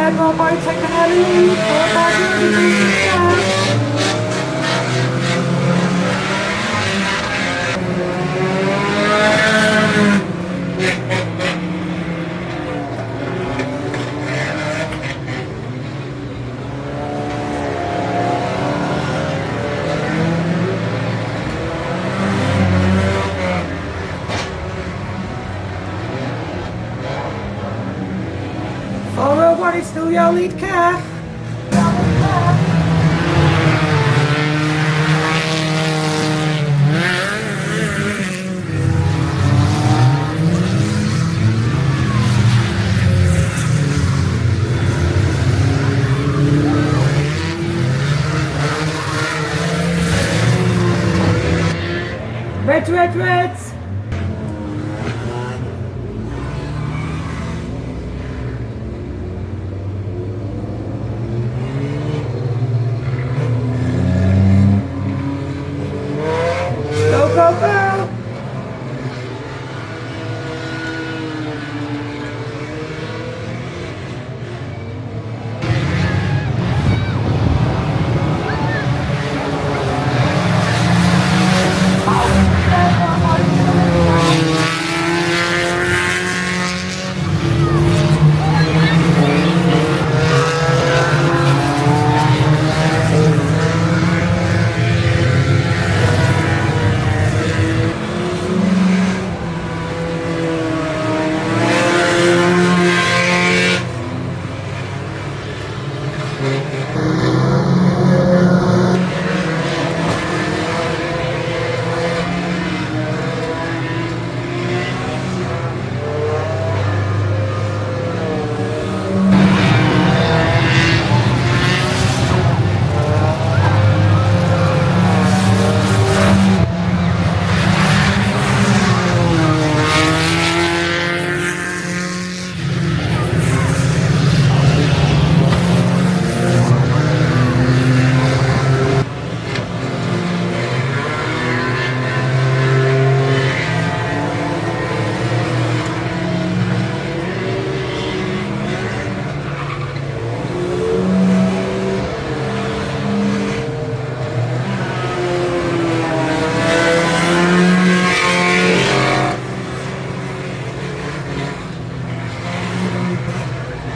ahead, Rollovers taking out a lead, 4 Rollovers is still your lead car. Reds. Go.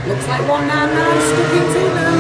Looks like 199 sticking to them,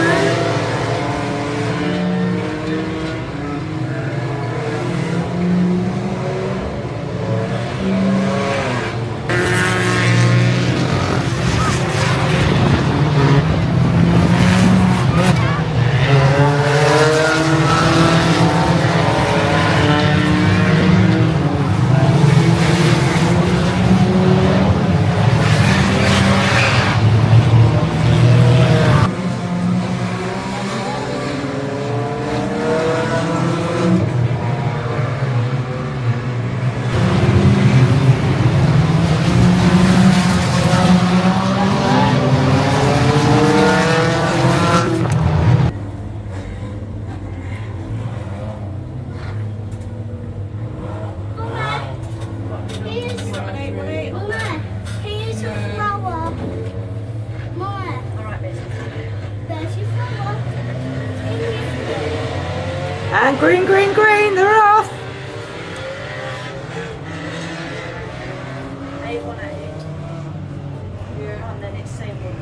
and green, they're off. And then it's same one.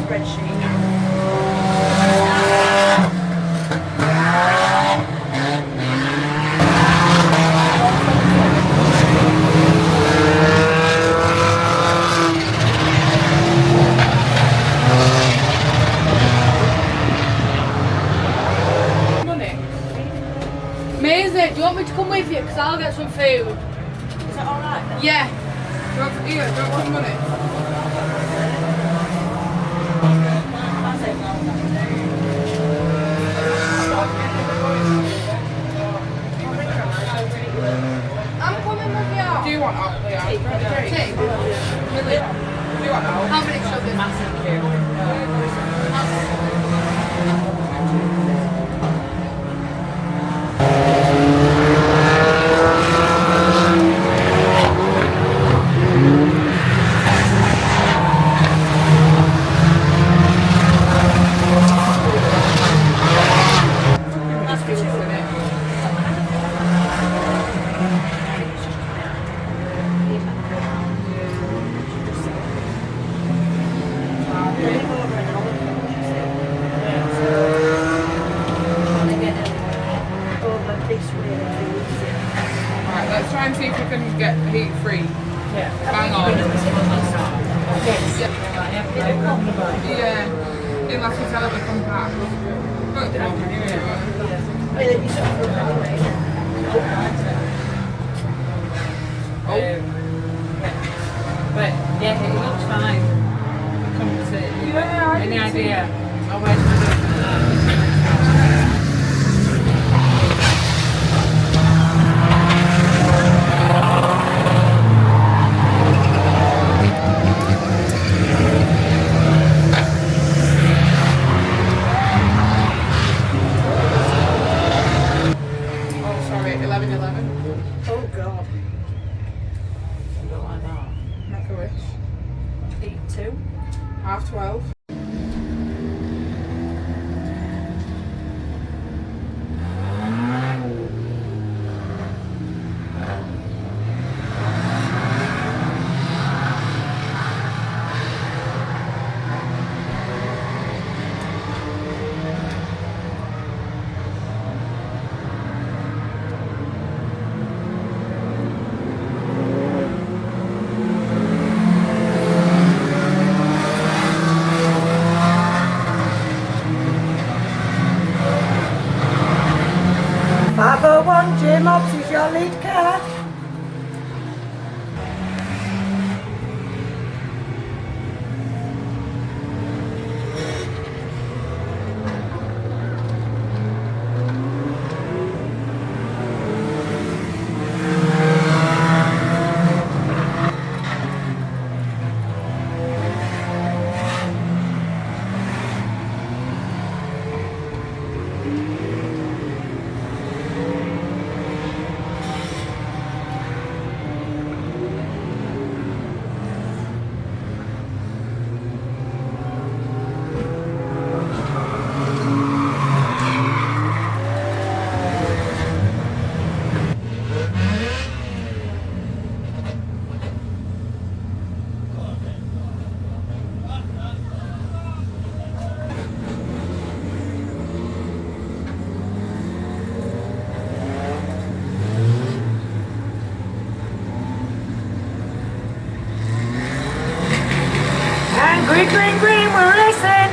spreadsheet. Amazing. Do you want me to come with you? Because I'll get some food. Is that alright then? Yeah. Do you want some money? I'm coming with you. Do you want out? Yeah. Tea. Really? Do you want out? How many sugars? Massive queue. That's for two, isn't it? Right, let's try and see if we can get heat free. Yeah. Bang on. Yes. Yeah. Unless we tell her to come back. But I mean, you sort of anyway. But yeah, it looks fine. Come to yeah, any idea? Oh, where's my Oh, sorry, 11:11. Oh God. Make a wish. 8-2. 12:30. Jim Ops is your lead car. And green, green, green, we're racing.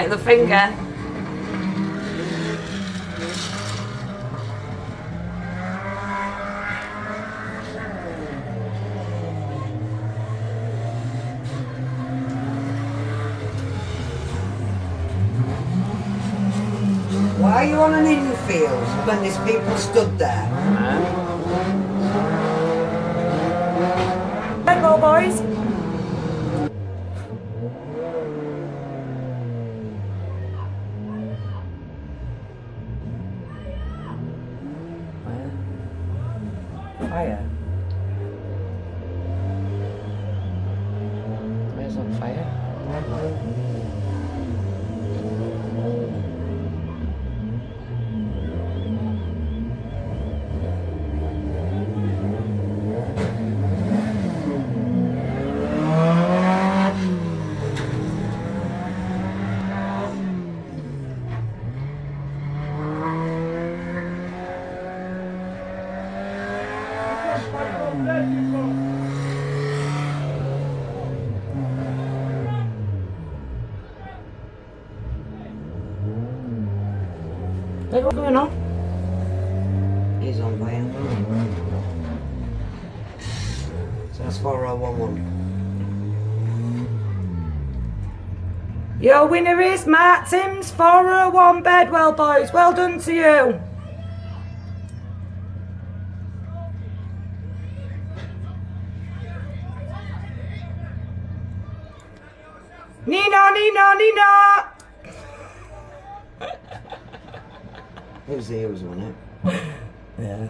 Right, the finger. Why are you on an infield when there's people stood there? Hello, boys. Fire. Where's on fire? Hey, what's going on? He's on fire. So that's 4011. Your winner is Matt Sims, 401 Bedwell, boys. Well done to you. Nina, Nina, Nina. It was the heroes, wasn't it? Yeah.